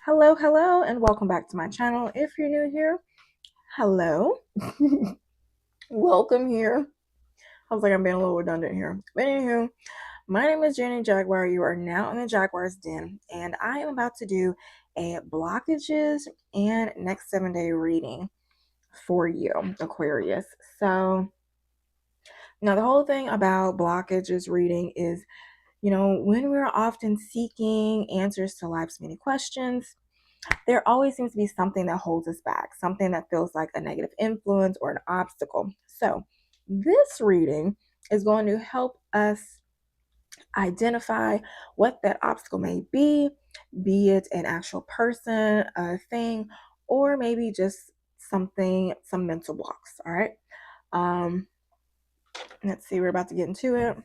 Hello, and welcome back to my channel. If you're new here, hello. Welcome here. I was like, I'm being a little redundant here. But anywho, my name is Jenny Jaguar. You are now in the Jaguar's Den, and I am about to do a blockages and next 7-day reading for you, Aquarius. So now the whole thing about blockages reading is, when we're often seeking answers to life's many questions, there always seems to be something that holds us back, something that feels like a negative influence or an obstacle. So, this reading is going to help us identify what that obstacle may be it an actual person, a thing, or maybe just some mental blocks. All right. Let's see, we're about to get into it.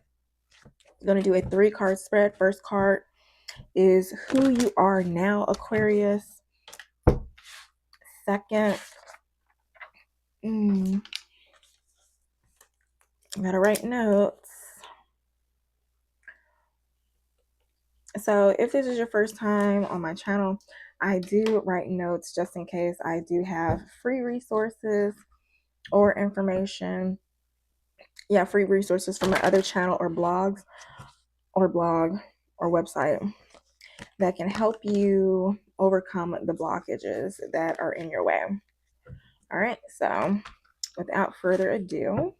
I'm going to do a 3-card spread. First card is who you are now, Aquarius. Second, I gotta write notes. So if this is your first time on my channel, I do write notes just in case. I do have free resources or information. Yeah, free resources from my other channel or blogs or blog or website that can help you overcome the blockages that are in your way. All right, so without further ado,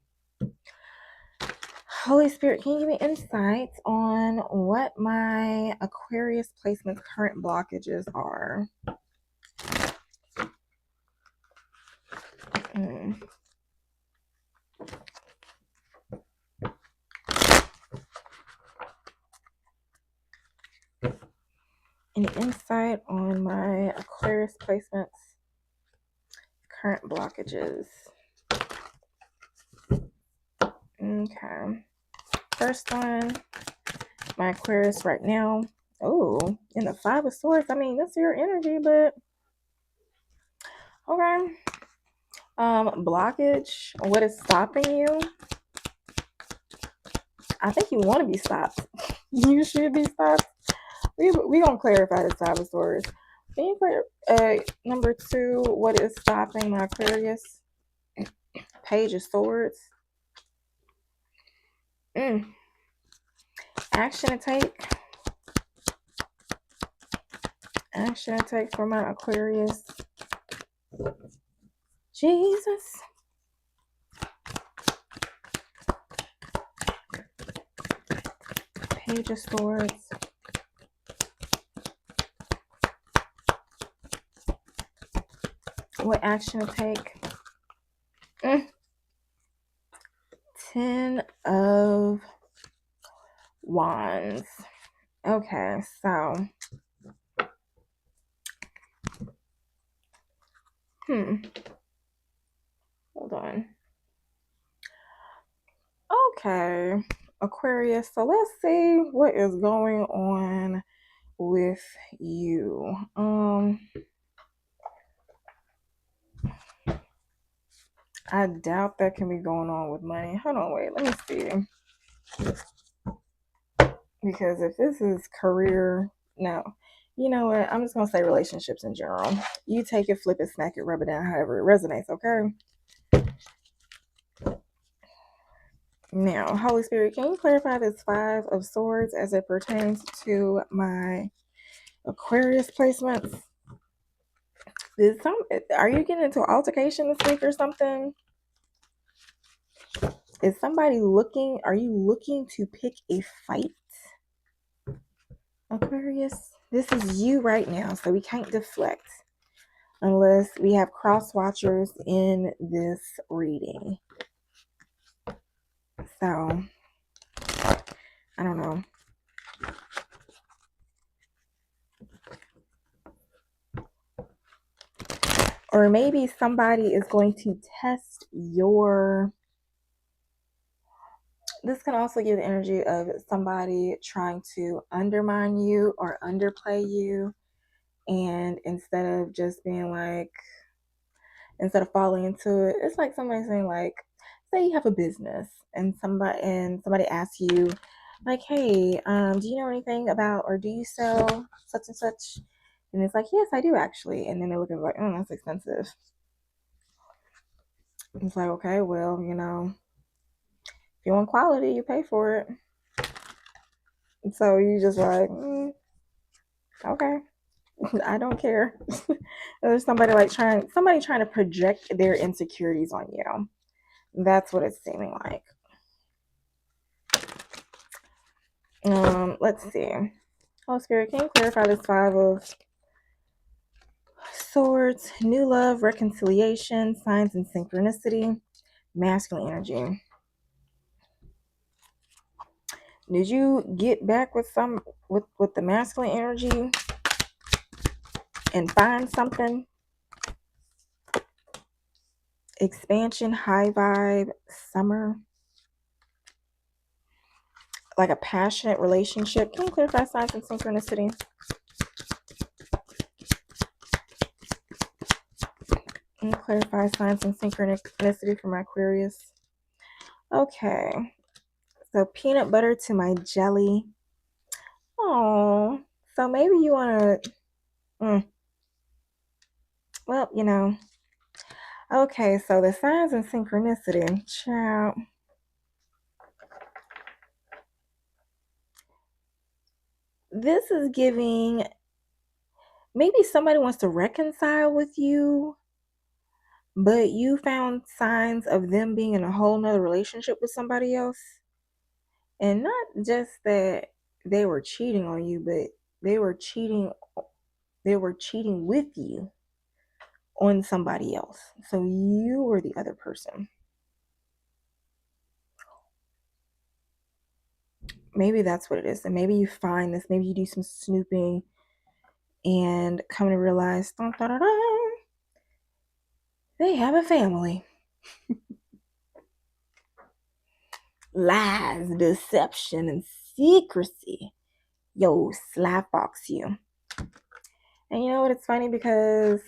Holy Spirit, can you give me insights on what my Aquarius placement's current blockages are? Any insight on my Aquarius placement's current blockages? Okay. First one, my Aquarius right now. Oh, in the 5 of Swords. I mean, that's your energy, but okay. Blockage. What is stopping you? I think you want to be stopped. You should be stopped. We gonna clarify the 5 of Swords. Can you clear number 2? What is stopping my Aquarius? Page of Swords. Action to take. Action to take for my Aquarius. Jesus. Page of Swords. What action to take? 10 of Wands. Okay, so hold on. Okay, Aquarius, so let's see what is going on with you. I doubt that can be going on with money. Hold on, wait, let me see. Because if this is career, no. You know what? I'm just going to say relationships in general. You take it, flip it, smack it, rub it down, however it resonates, okay? Now, Holy Spirit, can you clarify this 5 of Swords as it pertains to my Aquarius placements? Are you getting into an altercation this week or something? Is somebody looking? Are you looking to pick a fight? Aquarius, this is you right now, so we can't deflect unless we have cross watchers in this reading. So, I don't know. Or maybe somebody is going to test your... This can also give the energy of somebody trying to undermine you or underplay you. And instead of just being like, instead of falling into it, it's like somebody saying, like, say you have a business and somebody asks you, like, hey, do you know anything about, or do you sell such and such? And it's like, yes, I do actually. And then they look at it like, oh, that's expensive. It's like, okay, well, if you want quality, you pay for it. And so you just like, okay, I don't care. There's somebody trying to project their insecurities on you. That's what it's seeming like. Let's see. Oh, Spirit, can you clarify this 5 of Swords, new love, reconciliation, signs and synchronicity, masculine energy. Did you get back with the masculine energy and find something? Expansion, high vibe, summer, like a passionate relationship. Can you clarify signs and synchronicity? Can you clarify signs and synchronicity for my Aquarius? Okay. So peanut butter to my jelly. Oh, so maybe you want to, well, okay, so the signs and synchronicity, child. This is giving, maybe somebody wants to reconcile with you, but you found signs of them being in a whole nother relationship with somebody else. And not just that they were cheating on you, but they were cheating with you on somebody else. So you were the other person. Maybe that's what it is. And maybe you find this, maybe you do some snooping and come to realize they have a family. Lies, deception, and secrecy. Yo, slap box you. And you know what? It's funny because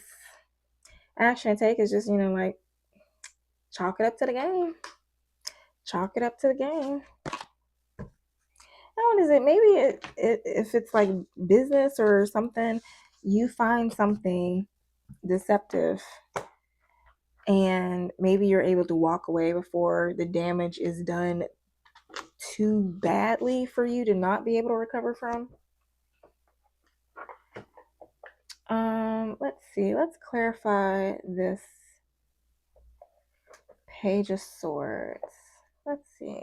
action and take is just, like chalk it up to the game. Chalk it up to the game. Now, what is it? Maybe if it's like business or something, you find something deceptive and maybe you're able to walk away before the damage is done too badly for you to not be able to recover from. Let's see. Let's clarify this Page of Swords. Let's see.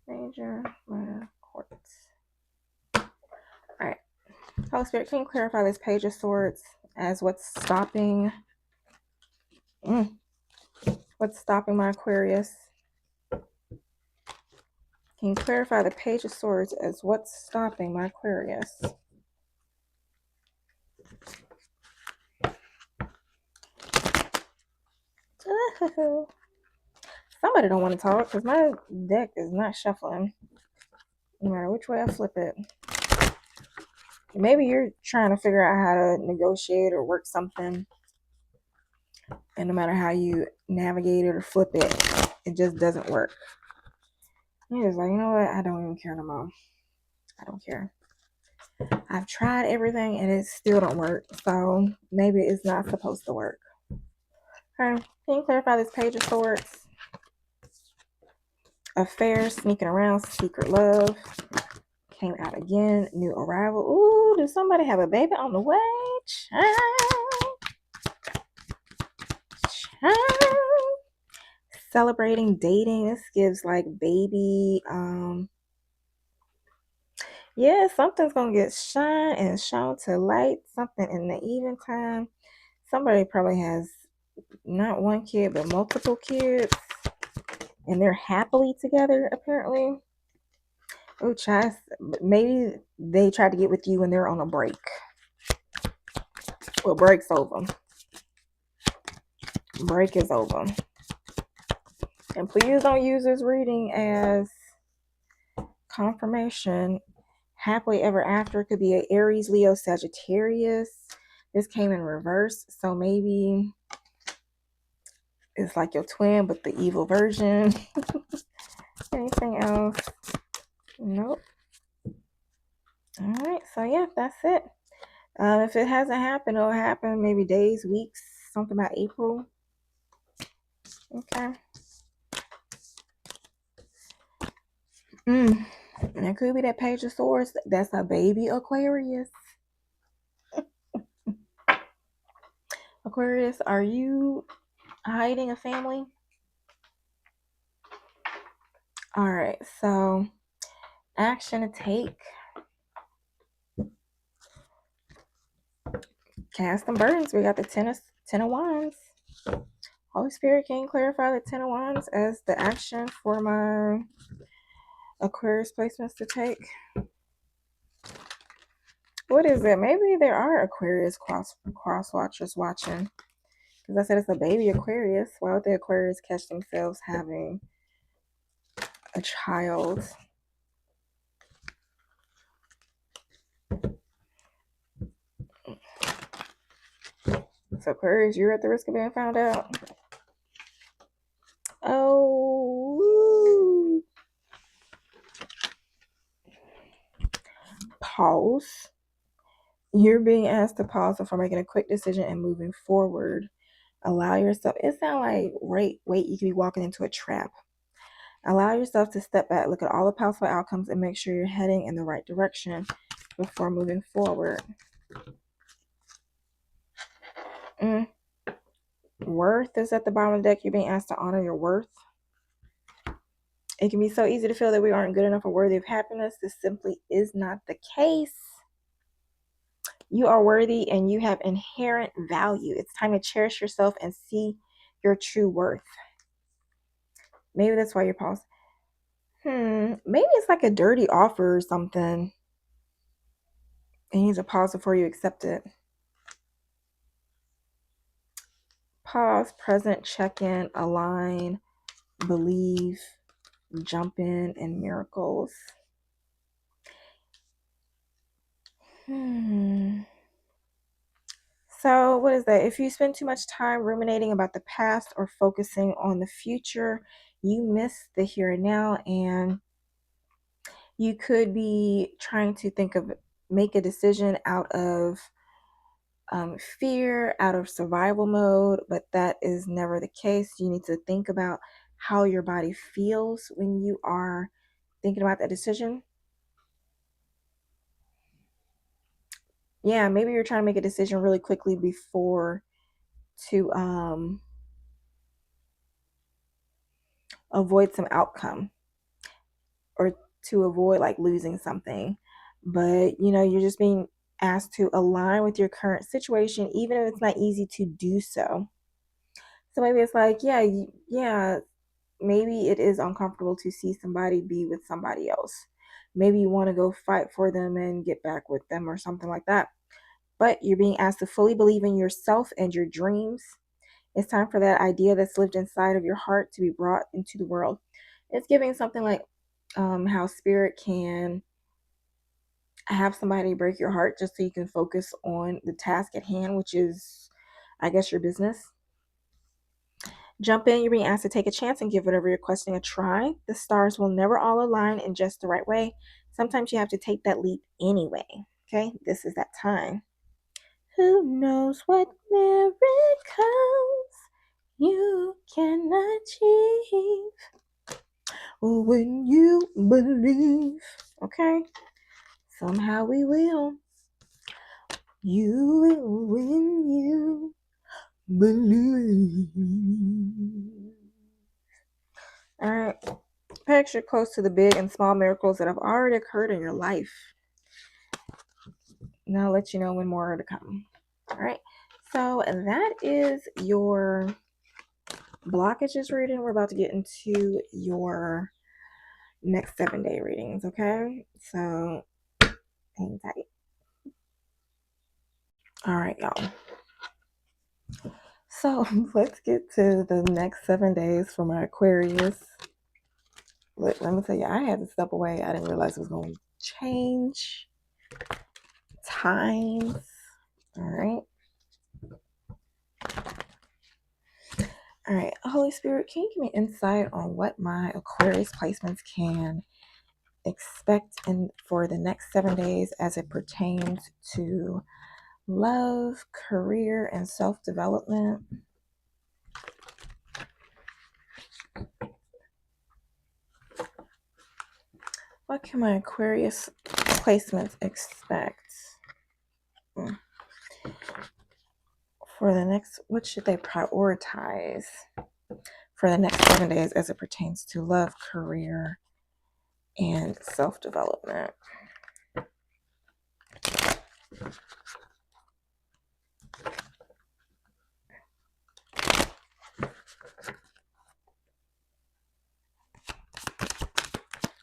Major, minor, quartz. Alright. Holy Spirit, can you clarify this Page of Swords as what's stopping my Aquarius? Can you clarify the Page of Swords as what's stopping my Aquarius? Somebody don't want to talk because my deck is not shuffling. No matter which way I flip it. Maybe you're trying to figure out how to negotiate or work something. And no matter how you navigate it or flip it, it just doesn't work. You're just like, you know what? I don't even care no more. I don't care. I've tried everything and it still don't work. So maybe it's not supposed to work. Okay. Can you clarify this Page of Swords? Affair, sneaking around, secret love. Came out again. New arrival. Ooh, does somebody have a baby on the way? Child. Celebrating, dating. This gives like baby. Yeah, something's gonna get shine and shown to light. Something in the even time. Somebody probably has not one kid but multiple kids, and they're happily together apparently. Oh, child, maybe they tried to get with you when they're on a break. Well, break's over. Break is over. And please don't use this reading as confirmation. Happily ever after could be an Aries, Leo, Sagittarius. This came in reverse, so maybe it's like your twin but the evil version. Anything else? Nope. All right, so yeah, that's it. If it hasn't happened, it'll happen maybe days, weeks, something about April. Okay. And it could be that Page of Swords. That's a baby Aquarius. Aquarius, are you hiding a family? All right, so action to take. Cast some burdens. We got the ten of Wands. Holy Spirit, can you clarify the Ten of Wands as the action for my Aquarius placements to take? What is it? Maybe there are Aquarius cross watchers watching. Because I said it's a baby Aquarius. Why would the Aquarius catch themselves having a child? So Aquarius, you're at the risk of being found out. Oh. Pause. You're being asked to pause before making a quick decision and moving forward. Allow yourself. It sounds like, wait, you could be walking into a trap. Allow yourself to step back, look at all the possible outcomes, and make sure you're heading in the right direction before moving forward. Worth is at the bottom of the deck. You're being asked to honor your worth. It can be so easy to feel that we aren't good enough or worthy of happiness. This simply is not the case. You are worthy and you have inherent value. It's time to cherish yourself and see your true worth. Maybe that's why you're paused. Maybe it's like a dirty offer or something. And you need to pause before you accept it. Pause, present, check in, align, believe, jump in, and miracles. So what is that? If you spend too much time ruminating about the past or focusing on the future, you miss the here and now, and you could be trying to make a decision out of fear, out of survival mode, but that is never the case. You need to think about how your body feels when you are thinking about that decision. Yeah, maybe you're trying to make a decision really quickly before to avoid some outcome or to avoid like losing something. But you're just being asked to align with your current situation, even if it's not easy to do so. So maybe it's like, yeah, maybe it is uncomfortable to see somebody be with somebody else. Maybe you want to go fight for them and get back with them or something like that. But you're being asked to fully believe in yourself and your dreams. It's time for that idea that's lived inside of your heart to be brought into the world. It's giving something like how spirit can have somebody break your heart just so you can focus on the task at hand, which is, I guess, your business. Jump in. You're being asked to take a chance and give whatever you're questioning a try. The stars will never all align in just the right way. Sometimes you have to take that leap anyway. Okay, this is that time. Who knows what miracles you can achieve when you believe. Okay, somehow we will. You will when you believe. All right. Picture close to the big and small miracles that have already occurred in your life. Now I'll let you know when more are to come. All right. So that is your blockages reading. We're about to get into your next 7-day readings. Okay. So hang tight. All right, y'all. So let's get to the next 7 days for my Aquarius. Let me tell you, I had to step away. I didn't realize it was going to change times. All right. All right. Holy Spirit, can you give me insight on what my Aquarius placements can expect for the next 7 days as it pertains to love, career, and self-development? What can my Aquarius placements expect? For the next, what should they prioritize for the next 7 days as it pertains to love, career, and self-development?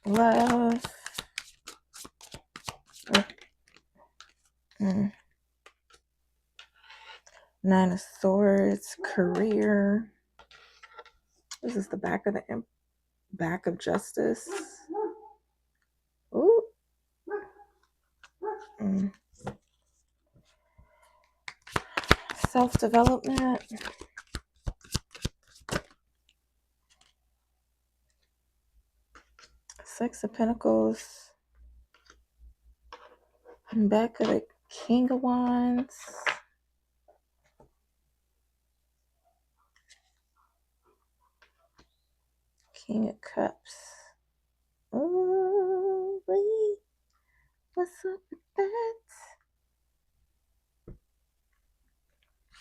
Love. Nine of Swords, career. This is the back of Justice. Ooh. Self-development. Six of Pentacles. And back of the King of Wands. King of Cups. Ooh, what's up with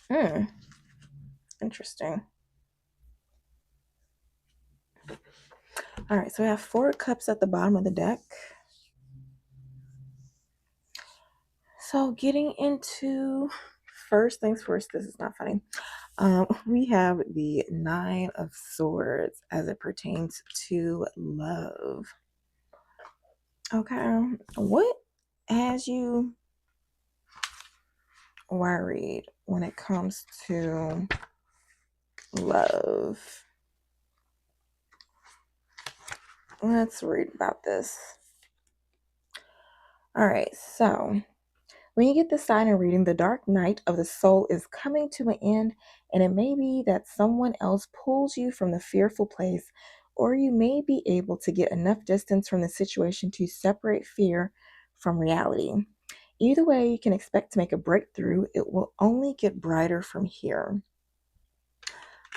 that? Interesting. All right, so we have 4 cups at the bottom of the deck. So getting into first things first, this is not funny. We have the 9 of Swords as it pertains to love. Okay, what has you worried when it comes to love? Let's read about this. All right, so when you get the sign in reading, the dark night of the soul is coming to an end, and it may be that someone else pulls you from the fearful place, or you may be able to get enough distance from the situation to separate fear from reality. Either way, you can expect to make a breakthrough. It will only get brighter from here.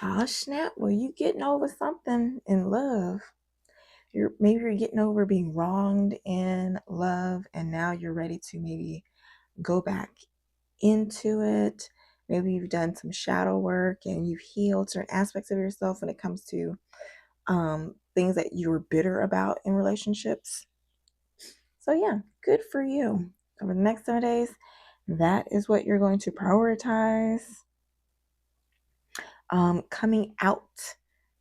Oh snap, well, you getting over something in love. Maybe you're getting over being wronged in love, and now you're ready to maybe go back into it. Maybe you've done some shadow work and you've healed certain aspects of yourself when it comes to things that you were bitter about in relationships. So yeah, good for you. Over the next 7 days, that is what you're going to prioritize. Coming out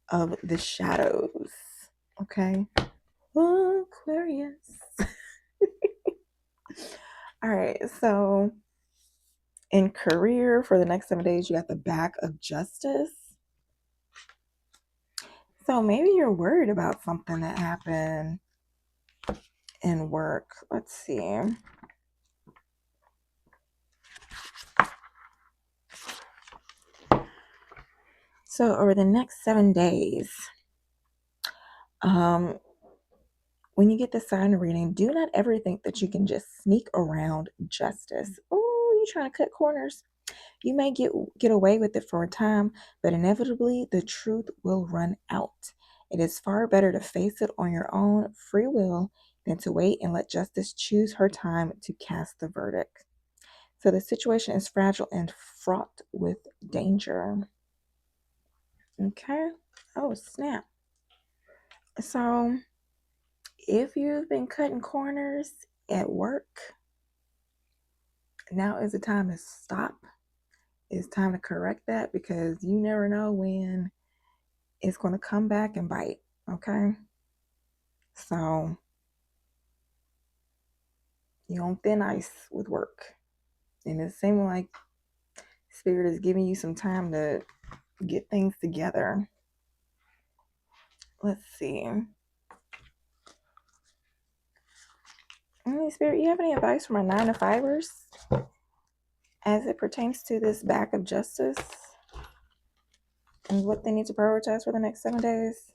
of the shadows. Okay. Aquarius. All right, so in career for the next 7 days, you got the back of Justice. So maybe you're worried about something that happened in work. Let's see. So over the next 7 days, when you get the sign reading, do not ever think that you can just sneak around justice. Oh, you're trying to cut corners. You may get away with it for a time, but inevitably the truth will run out. It is far better to face it on your own free will than to wait and let justice choose her time to cast the verdict. So the situation is fragile and fraught with danger. Okay. Oh, snap. So if you've been cutting corners at work, now is the time to stop. It's time to correct that, because you never know when it's going to come back and bite. Okay. So you're on thin ice with work. And it seems like Spirit is giving you some time to get things together. Let's see. Spirit, you have any advice for my 9 to 5ers as it pertains to this back of Justice and what they need to prioritize for the next 7 days?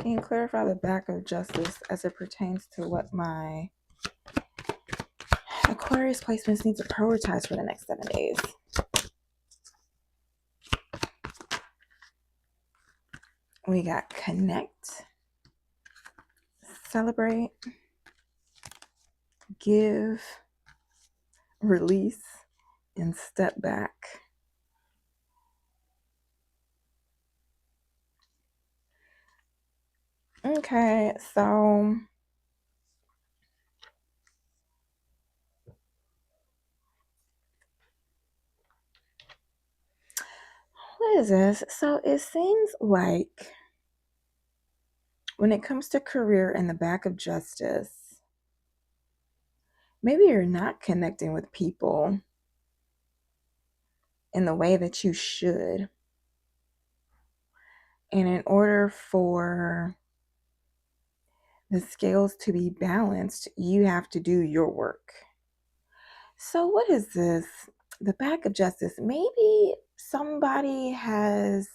Can you clarify the back of justice as it pertains to what my Aquarius placements need to prioritize for the next 7 days? We got connect, celebrate, give, release, and step back. Okay, so what is this? So it seems like when it comes to career and the back of justice, maybe you're not connecting with people in the way that you should. And in order for the scales to be balanced, you have to do your work. So what is this? The back of justice. Maybe somebody has,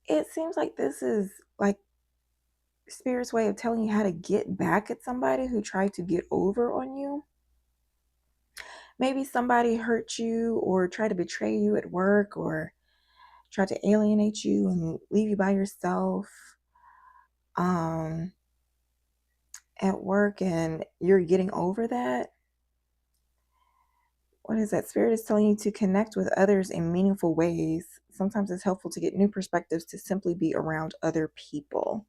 it seems like this is like Spirit's way of telling you how to get back at somebody who tried to get over on you. Maybe somebody hurt you or tried to betray you at work or tried to alienate you and leave you by yourself at work, and you're getting over that. What is that? Spirit is telling you to connect with others in meaningful ways. Sometimes it's helpful to get new perspectives to simply be around other people.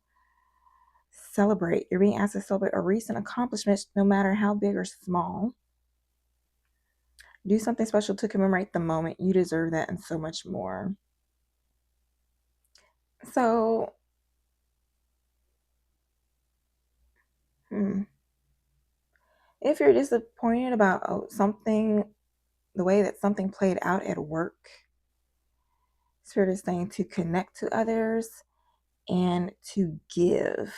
Celebrate. You're being asked to celebrate a recent accomplishment, no matter how big or small. Do something special to commemorate the moment. You deserve that and so much more. So, if you're disappointed about something, the way that something played out at work, Spirit is saying to connect to others and to give.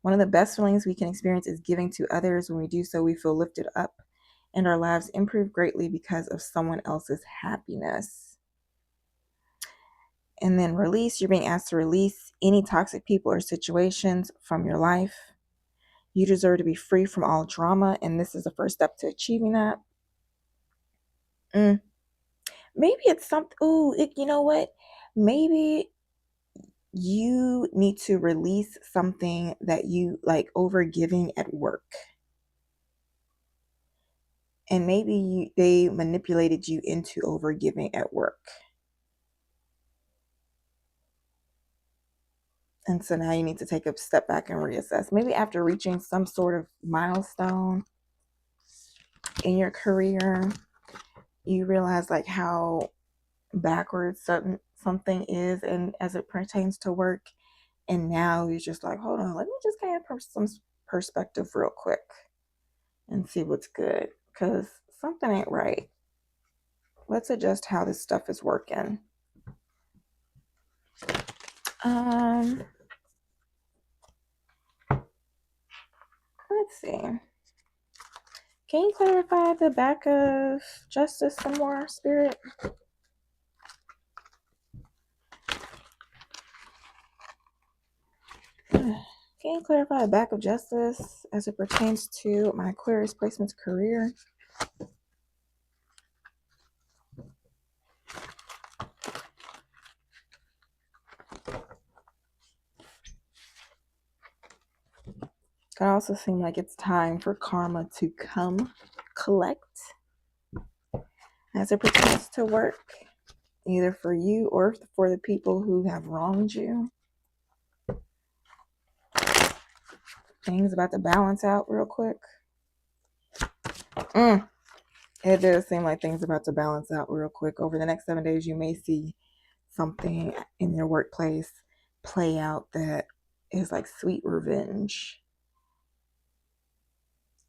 One of the best feelings we can experience is giving to others. When we do so, we feel lifted up and our lives improve greatly because of someone else's happiness. And then release. You're being asked to release any toxic people or situations from your life. You deserve to be free from all drama, and this is the first step to achieving that. Maybe it's something, you know what? Maybe you need to release something that you like over giving at work. And maybe they manipulated you into over giving at work. And so now you need to take a step back and reassess. Maybe after reaching some sort of milestone in your career, you realize like how backwards something is, and as it pertains to work. And now you're just like, hold on, let me just gain some perspective real quick and see what's good, because something ain't right. Let's adjust how this stuff is working. Let's see. Can you clarify the back of justice some more, Spirit? Can you clarify the back of justice as it pertains to my Aquarius placement's career? It can also seem like it's time for karma to come collect as it pertains to work, either for you or for the people who have wronged you. Things about to balance out real quick. It does seem like things about to balance out real quick. Over the next 7 days, you may see something in your workplace play out that is like sweet revenge.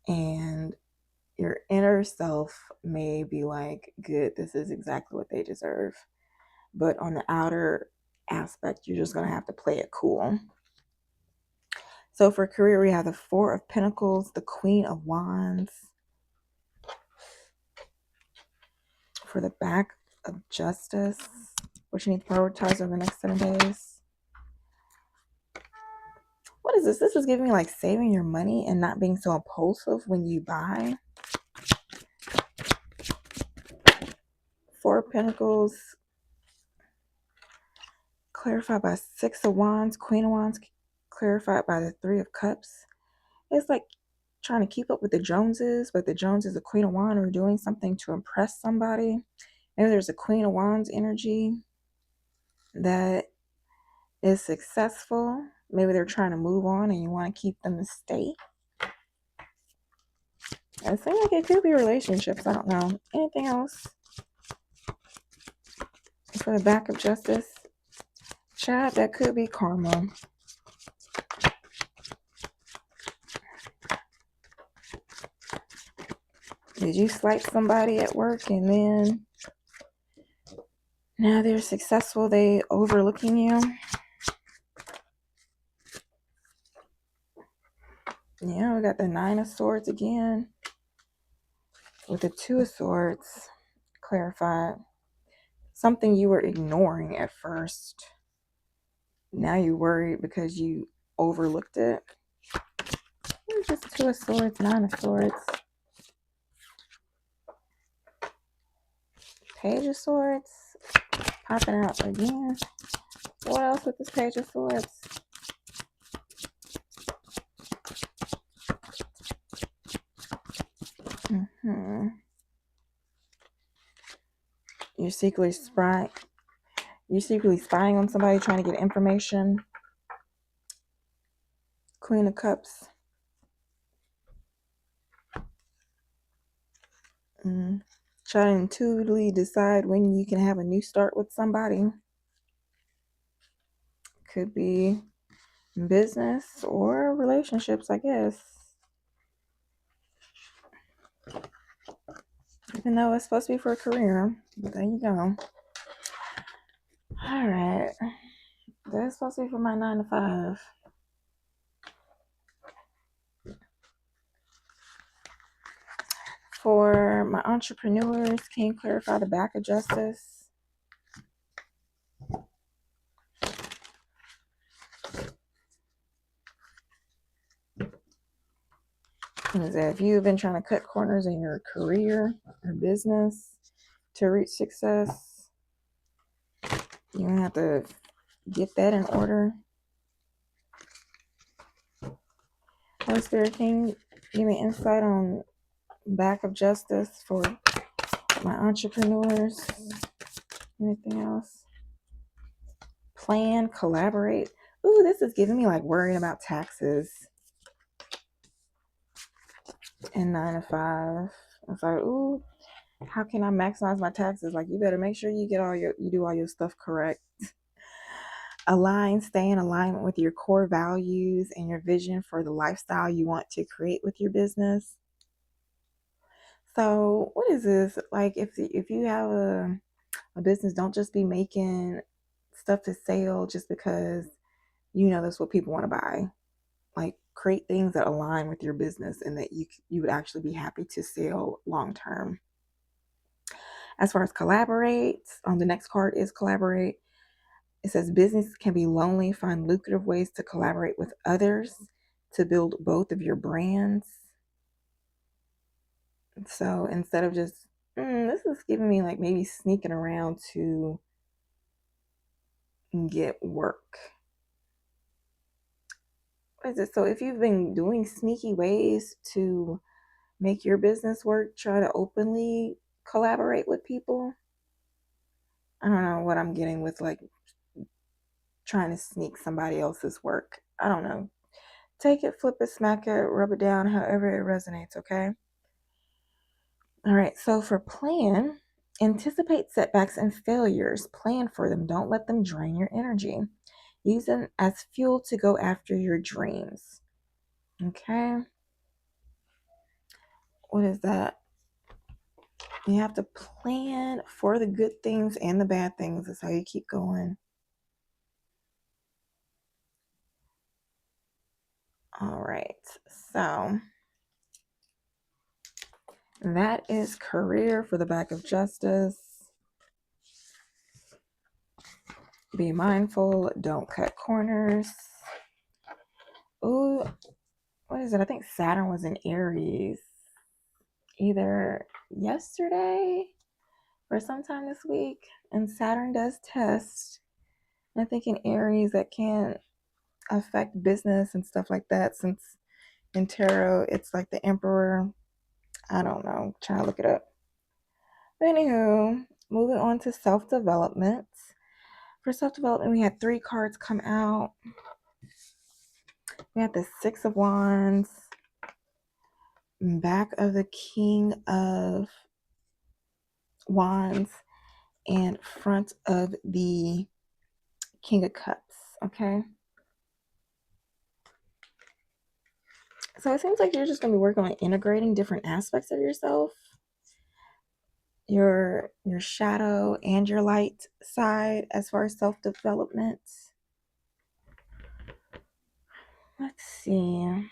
And your inner self may be like, good, this is exactly what they deserve. But on the outer aspect, you're just going to have to play it cool. So for career, we have the Four of Pentacles, the Queen of Wands. For the back of justice, which you need to prioritize over the next 7 days. is this? This is giving me like saving your money and not being so impulsive when you buy. Four of Pentacles, clarified by Six of Wands, Queen of Wands, clarified by the Three of Cups. It's like trying to keep up with the Joneses, but the Joneses, the Queen of Wands, are doing something to impress somebody. Maybe there's a Queen of Wands energy that is successful. Maybe they're trying to move on and you want to keep them to stay. It seems like it could be relationships. I don't know. Anything else for the back of Justice? Chat, that could be karma. Did you slight somebody at work and then now they're successful, they overlooking you? Yeah, we got the Nine of Swords again with the Two of Swords clarified. Something you were ignoring at first. Now you're worried because you overlooked it. It's just Two of Swords, Nine of Swords. Page of Swords popping out again. What else with this Page of Swords? You're secretly spying on somebody, trying to get information. Queen of Cups. Try to intuitively decide when you can have a new start with somebody. Could be business or relationships, I guess. Even though it's supposed to be for a career. But there you go. Alright. That's supposed to be for my 9 to 5. For my entrepreneurs, can you clarify the back of Justice? If you've been trying to cut corners in your career or business to reach success, you're going to have to get that in order. Holy Spirit, can you give me insight on back of Justice for my entrepreneurs? Anything else? Plan, collaborate. Ooh, this is giving me like worrying about taxes. And 9 to 5. It's like, ooh, how can I maximize my taxes? Like, you better make sure you do all your stuff correct. Stay in alignment with your core values and your vision for the lifestyle you want to create with your business. So what is this? Like, if you have a business, don't just be making stuff to sell just because you know that's what people want to buy. Like, create things that align with your business and that you would actually be happy to sell long term. As far as collaborate, the next card is collaborate. It says business can be lonely. Find lucrative ways to collaborate with others to build both of your brands. So instead of just, this is giving me like maybe sneaking around to get work. What is it? So if you've been doing sneaky ways to make your business work, try to openly collaborate with people. I don't know what I'm getting with like trying to sneak somebody else's work. I don't know. Take it, flip it, smack it, rub it down, however it resonates, okay? All right, so for plan, anticipate setbacks and failures. Plan for them. Don't let them drain your energy. Use them as fuel to go after your dreams. Okay? What is that? You have to plan for the good things and the bad things. That's how you keep going. All right, so that is career for the back of Justice. Be mindful, don't cut corners. Oh, what is it? I think Saturn was in Aries either yesterday or sometime this week. And Saturn does test. I think in Aries that can affect business and stuff like that, since in tarot it's like the Emperor. I don't know. Trying to look it up. But anywho, moving on to self-development. For self-development, we had 3 cards come out. We had the Six of Wands, back of the King of Wands, and front of the King of Cups. Okay. So it seems like you're just going to be working on integrating different aspects of yourself, your shadow and your light side as far as self-development. Let's see.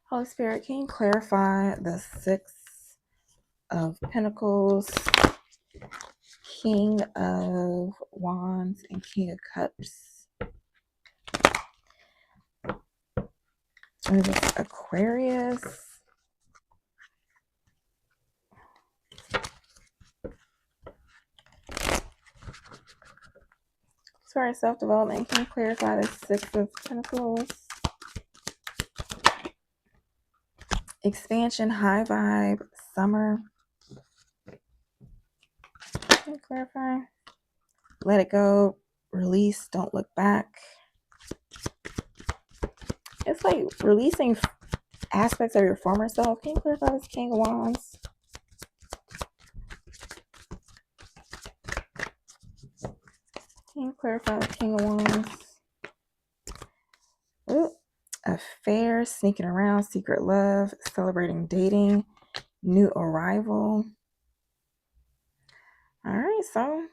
Holy Spirit, can you clarify the Six of Pentacles, King of Wands, and King of Cups? And this Aquarius. As far as self-development, can you clarify the Six of Pentacles? Expansion, high vibe, summer. Can you clarify? Let it go, release, don't look back. It's like releasing aspects of your former self. Can you clarify this King of Wands? Can you clarify the King of Wands? Ooh, affair, sneaking around, secret love, celebrating dating, new arrival. All right, so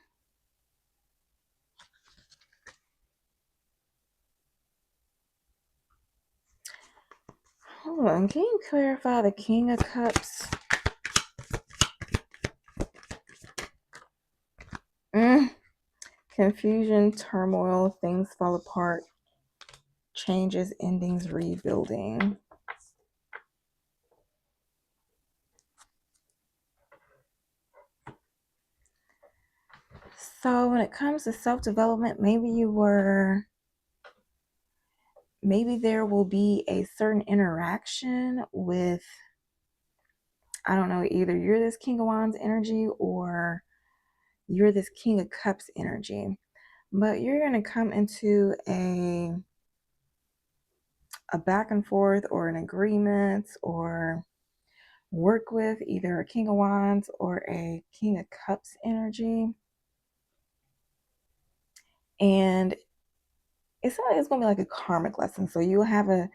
hold on. Can you clarify the King of Cups? Confusion, turmoil, things fall apart, changes, endings, rebuilding. So when it comes to self-development, maybe there will be a certain interaction with, I don't know, either you're this King of Wands energy or you're this King of Cups energy. But you're going to come into a back and forth or an agreement or work with either a King of Wands or a King of Cups energy. And it's not like it's going to be like a karmic lesson. So you'll have an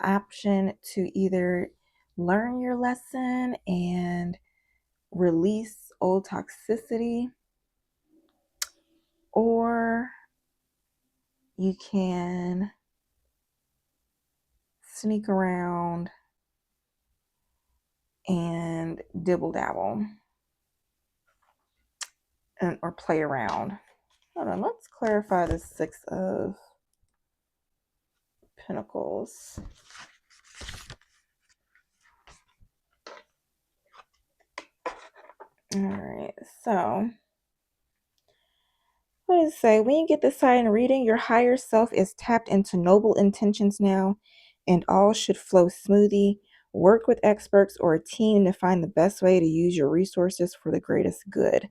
option to either learn your lesson and release old toxicity, or you can sneak around and dibble dabble or play around. Hold on, let's clarify the Six of Pentacles. All right, so what does it say? When you get this side in reading, your higher self is tapped into noble intentions now, and all should flow smoothly. Work with experts or a team to find the best way to use your resources for the greatest good.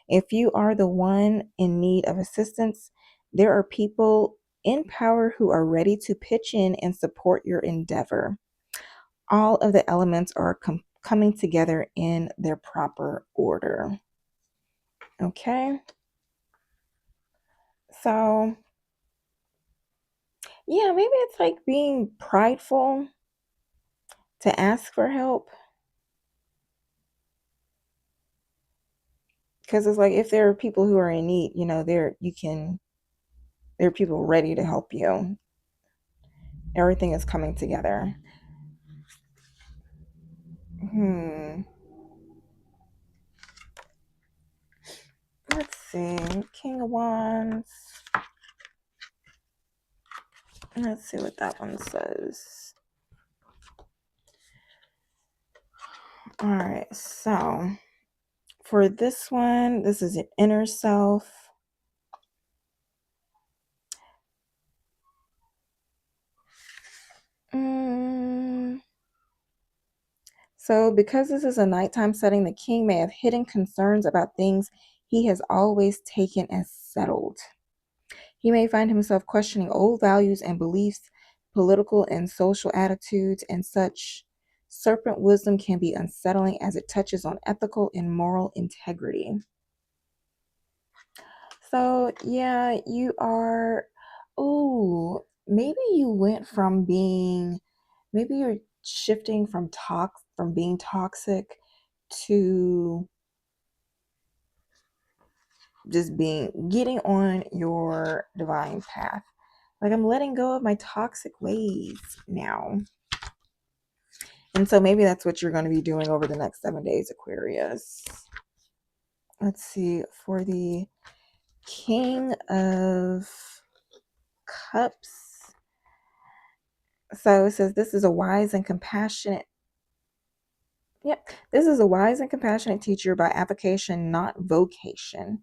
If you are the one in need of assistance, there are people in power who are ready to pitch in and support your endeavor. All of the elements are coming together in their proper order. Okay. So, yeah, maybe it's like being prideful to ask for help. Because it's like if there are people who are in need, there are people ready to help you. Everything is coming together. Let's see. King of Wands. Let's see what that one says. All right, so for this one, this is an inner self. So because this is a nighttime setting, the king may have hidden concerns about things he has always taken as settled. He may find himself questioning old values and beliefs, political and social attitudes, and such. Serpent wisdom can be unsettling as it touches on ethical and moral integrity. So, yeah, you are. Oh, maybe you went from being. Maybe you're shifting from being toxic to just getting on your divine path. Like, I'm letting go of my toxic ways now. And so maybe that's what you're going to be doing over the next 7 days, Aquarius. Let's see, for the King of Cups. So it says this is a wise and compassionate. Yep, this is a wise and compassionate teacher by application, not vocation.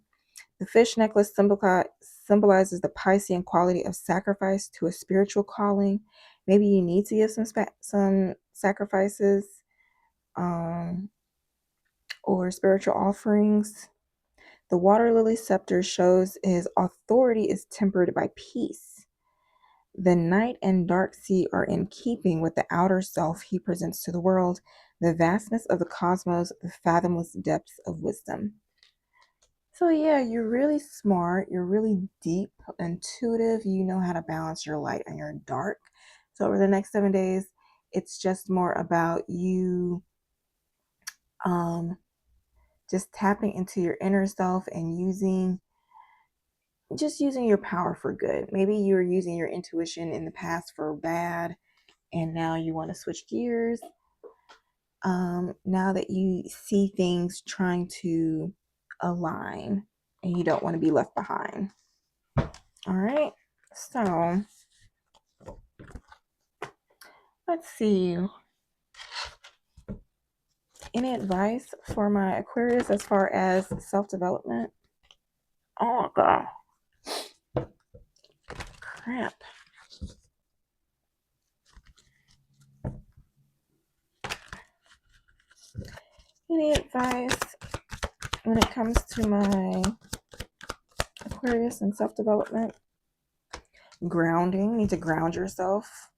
The fish necklace symbolizes the Piscean quality of sacrifice to a spiritual calling. Maybe you need to give some sacrifices or spiritual offerings. The water lily scepter shows his authority is tempered by peace. The night and dark sea are in keeping with the outer self he presents to the world, the vastness of the cosmos, the fathomless depths of wisdom. So yeah, you're really smart, you're really deep, intuitive, you know how to balance your light and your dark. So over the next 7 days, it's just more about you just tapping into your inner self and using your power for good. Maybe you're using your intuition in the past for bad, and now you want to switch gears. Now that you see things trying to align and you don't want to be left behind. All right, so let's see. Any advice for my Aquarius as far as self-development? Oh, God. Crap. Any advice when it comes to my Aquarius and self-development? Grounding. You need to ground yourself.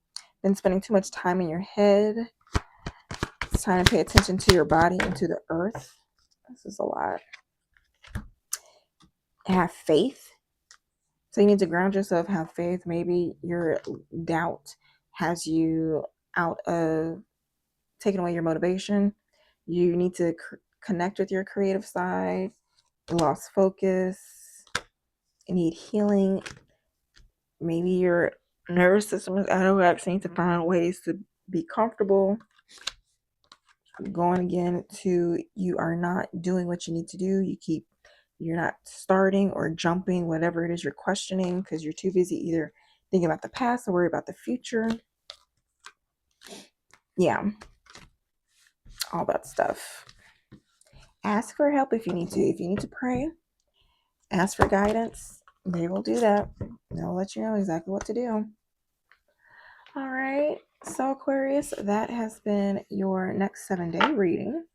Been spending too much time in your head. It's time to pay attention to your body and to the earth. This is a lot. Have faith. So you need to ground yourself, have faith. Maybe your doubt has you out of taking away your motivation. You need to connect with your creative side. You lost focus. You need healing. Maybe your nervous system is out of whack. So you need to find ways to be comfortable. Going again to you are not doing what you need to do. You're not starting or jumping, whatever it is you're questioning, because you're too busy either thinking about the past or worry about the future. Yeah. All that stuff. Ask for help if you need to. If you need to pray, ask for guidance. They will do that. They'll let you know exactly what to do. All right. So Aquarius, that has been your next 7-day reading.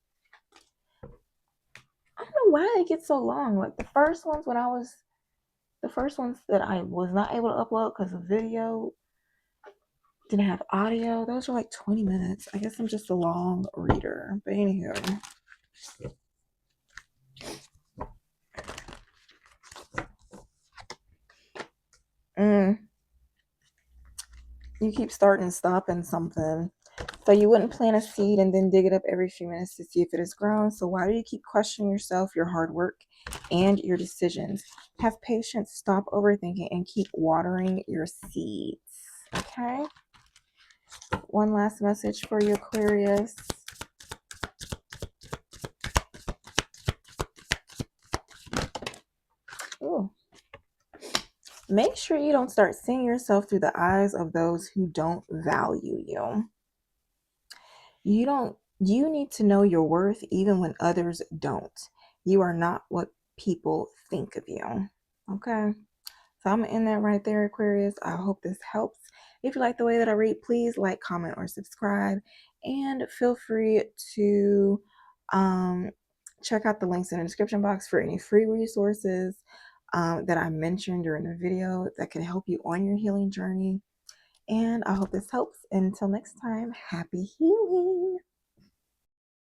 I don't know why they get so long. Like the first ones that I was not able to upload because the video didn't have audio, those were like 20 minutes. I guess I'm just a long reader. But anywho. You keep starting and stopping something. So you wouldn't plant a seed and then dig it up every few minutes to see if it has grown. So why do you keep questioning yourself, your hard work, and your decisions? Have patience, stop overthinking, and keep watering your seeds. Okay? One last message for you, Aquarius. make sure you don't start seeing yourself through the eyes of those who don't value you. You need to know your worth even when others don't. You are not what people think of you. Okay. So I'm gonna end that right there, Aquarius. I hope this helps. If you like the way that I read, please like, comment, or subscribe. And feel free to um, check out the links in the description box for any free resources that I mentioned during the video that can help you on your healing journey. And I hope this helps. Until next time, happy healing.